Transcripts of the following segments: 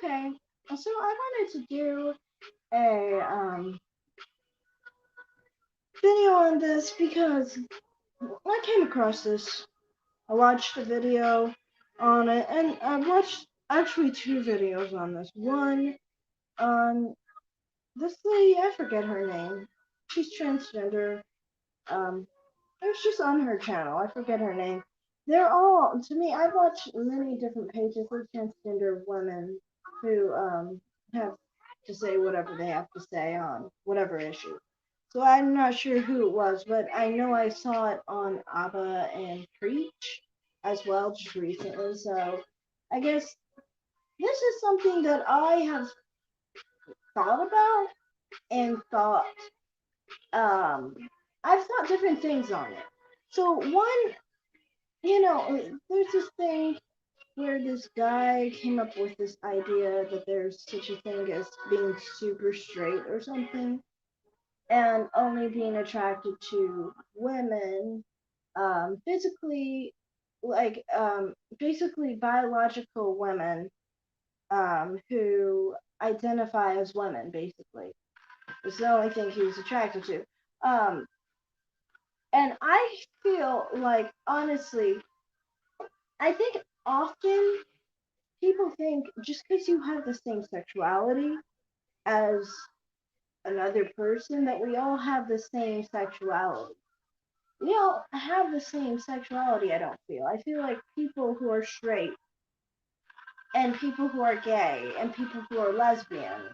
Okay. So I wanted to do a video on this because I came across this. I watched a video on it, and I watched actually two videos on this. One on this lady, I forget her name. She's transgender. Um, it was just on her channel. I forget her name. They're all, to me, I've watched many different pages of transgender women who have to say whatever they have to say on whatever issue. So I'm not sure who it was, but I know I saw it on ABBA and Preach as well just recently. So I guess this is something that I have thought about and thought um I've thought different things on it. So one, there's this thing where this guy came up with this idea that there's such a thing as being super straight or something, and only being attracted to women, physically, basically biological women, who identify as women, basically. It's the only thing he was attracted to. Um, and I feel like, honestly, I think often people think just because you have the same sexuality as another person that we all have the same sexuality. We all have the same sexuality, I don't feel. I feel like people who are straight and people who are gay and people who are lesbian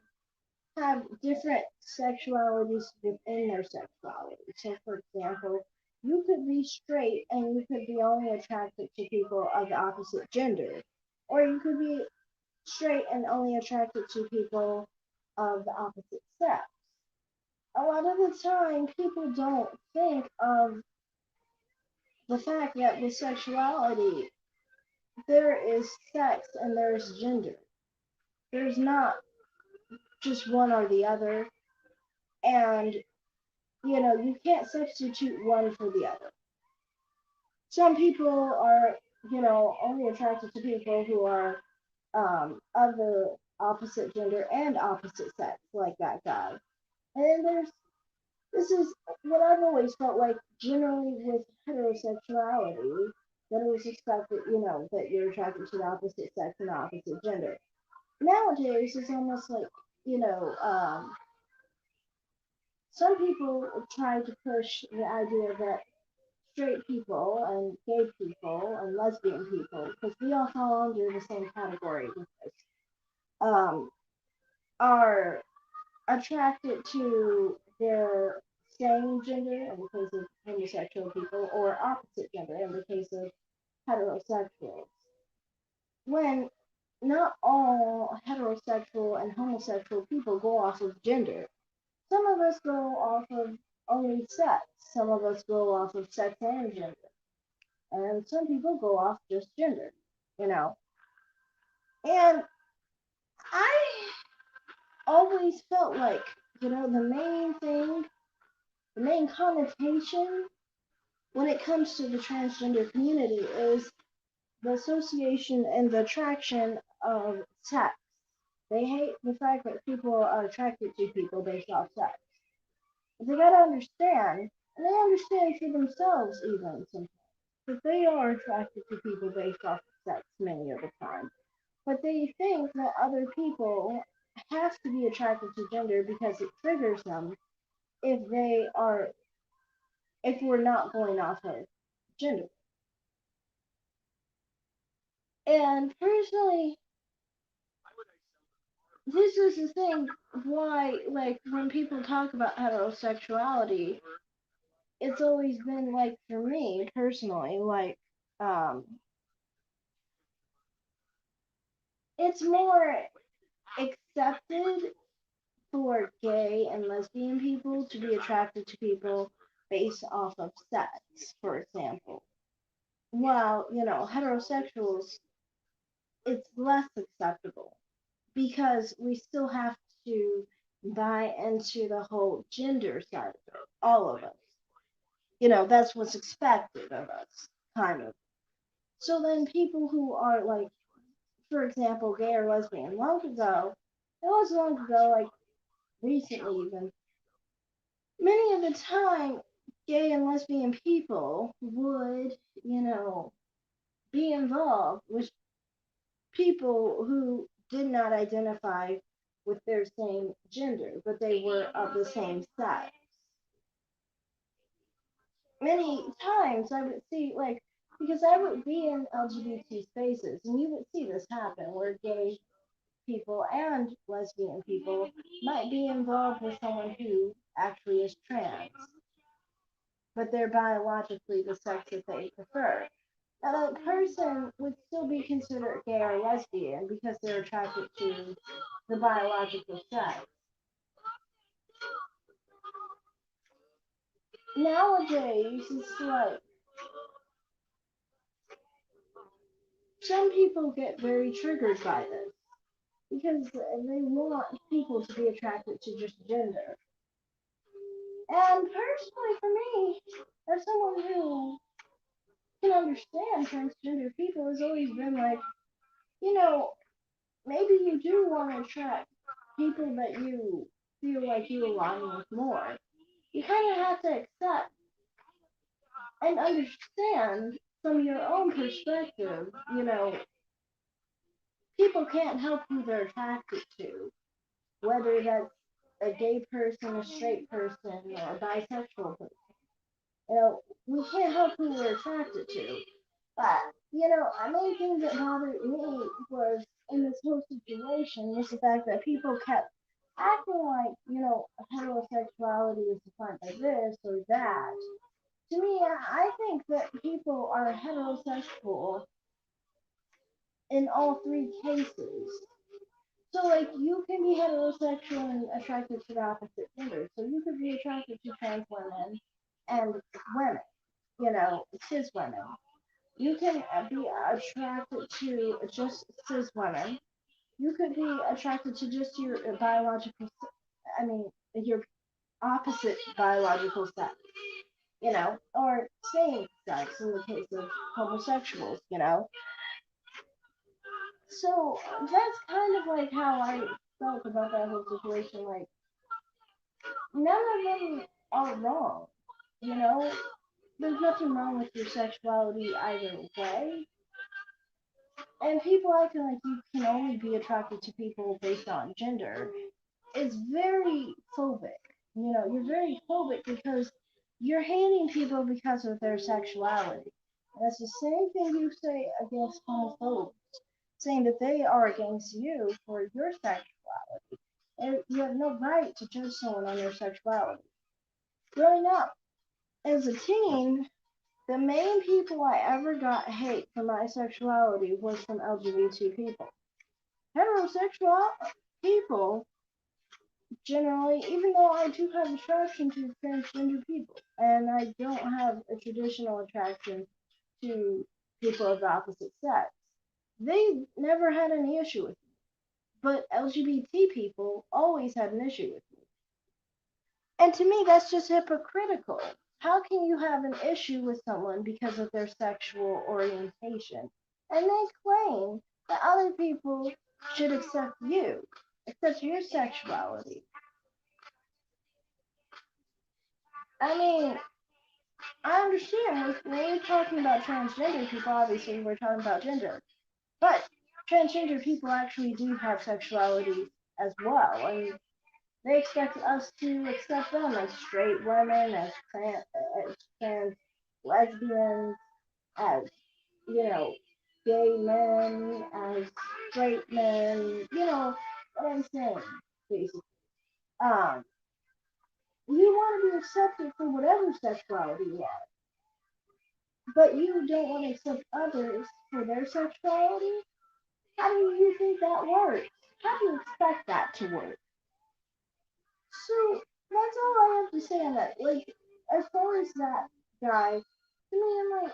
have different sexualities within their sexuality. So, for example, you could be straight and you could be only attracted to people of the opposite gender, or you could be straight and only attracted to people of the opposite sex. A lot of the time, people don't think of the fact that with sexuality, there is sex and there's gender. There's not just one or the other, and you can't substitute one for the other. Some people are, only attracted to people who are of the opposite gender and opposite sex, like that guy. And this is what I've always felt like generally with heterosexuality, that it was expected, that you're attracted to the opposite sex and the opposite gender. Nowadays, it's almost like, you know, um, some people try to push the idea that straight people and gay people and lesbian people, because we all fall under the same category with this, um, are attracted to their same gender in the case of homosexual people, or opposite gender in the case of heterosexuals. When not all heterosexual and homosexual people go off of gender. Some of us go off of only sex. Some of us go off of sex and gender. And some people go off just gender, you know. And I always felt like, the main connotation when it comes to the transgender community is the association and the attraction of sex. They hate the fact that people are attracted to people based off sex. But they gotta understand, and they understand for themselves even sometimes, that they are attracted to people based off of sex many of the time. But they think that other people have to be attracted to gender because it triggers them if they are if we're not going off of gender. And personally, this is the thing why, like, when people talk about heterosexuality, it's always been like, for me personally, like, um it's more accepted for gay and lesbian people to be attracted to people based off of sex, for example. While, heterosexuals, it's less acceptable because we still have to buy into the whole gender side of it, all of us. That's what's expected of us, kind of. So then people who are like for example, gay or lesbian, long ago, it was long ago, like recently even, many of the time, gay and lesbian people would, you know, be involved with people who did not identify with their same gender, but they were of the same sex. Many times I would see, like, because I would be in LGBT spaces, and you would see this happen where gay people and lesbian people might be involved with someone who actually is trans, but they're biologically the sex that they prefer. Now, that person would still be considered gay or lesbian because they're attracted to the biological sex. Nowadays, it's like some people get very triggered by this because they want people to be attracted to just gender. And personally, for me, as someone who can understand transgender people, has always been like, you know, maybe you do want to attract people that you feel like you align with more. You kind of have to accept and understand from your own perspective, you know, people can't help who they're attracted to, whether that's a gay person, a straight person, or a bisexual person. You know, we can't help who we're attracted to. But, you know, the main thing that bothered me was in this whole situation was the fact that people kept acting like, you know, heterosexuality is defined by this or that. To me, I think that people are heterosexual in all three cases. So, like, you can be heterosexual and attracted to the opposite gender. So, you could be attracted to trans women and women, you know, cis women. You can be attracted to just cis women. You could be attracted to just your biological, I mean, your opposite biological sex, you know, or same sex in the case of homosexuals, you know. So that's kind of like how I felt about that whole situation. Like, none of them are wrong, you know. There's nothing wrong with your sexuality either way. And people acting like you can only be attracted to people based on gender is very phobic. You know, you're very phobic because you're hating people because of their sexuality. And that's the same thing you say against homophobes, saying that they are against you for your sexuality. And you have no right to judge someone on their sexuality. Growing up as a teen, the main people I ever got hate for my sexuality was from LGBT people. Heterosexual people, generally, even though I do have attraction to transgender people, and I don't have a traditional attraction to people of the opposite sex, they never had any issue with me. But LGBT people always had an issue with me. And to me, that's just hypocritical. How can you have an issue with someone because of their sexual orientation and then claim that other people should accept your sexuality? I mean, I understand when we're talking about transgender people, obviously we're talking about gender, but transgender people actually do have sexuality as well, and they expect us to accept them as straight women, as trans lesbians, as, you know, gay men, as straight men, you know what I'm saying, basically. Um, you want to be accepted for whatever sexuality you are, but you don't want to accept others for their sexuality? How do you think that works? How do you expect that to work? So that's all I have to say on that. Like, as far as that guy, to me, I'm like,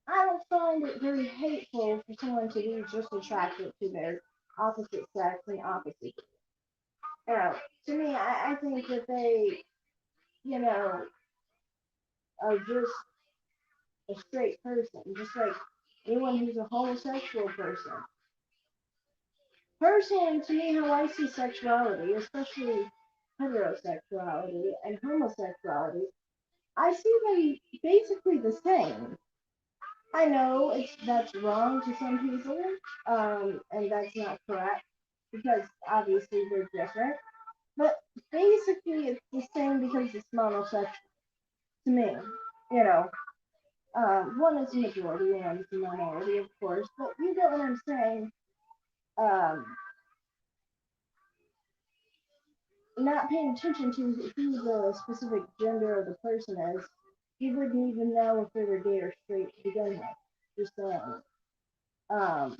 I don't find it very hateful for someone to be just attracted to their opposite sex and opposite. You know, to me, I think that they, you know, are just a straight person, just like anyone who's a homosexual person. personally, to me, how I see sexuality, especially heterosexuality and homosexuality, I see them basically the same. I know that's wrong to some people, and that's not correct because obviously they're different. But basically, it's the same because it's monosexual to me. You know, one is a majority, one is a minority, of course. But you get what I'm saying. Um, Not paying attention to who the specific gender of the person is, you wouldn't even know if they were gay or straight to begin with. Just saying. Um,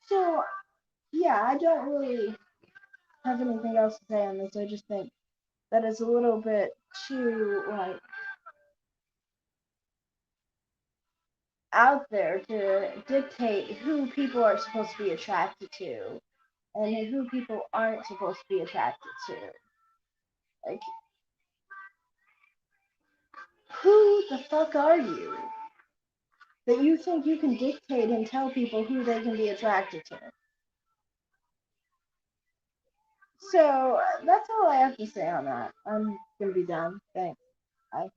so yeah, I don't really have anything else to say on this. I just think that is a little bit too like out there to dictate who people are supposed to be attracted to and who people aren't supposed to be attracted to. Like, who the fuck are you that you think you can dictate and tell people who they can be attracted to? So that's all I have to say on that. I'm gonna be done. Thanks. Bye.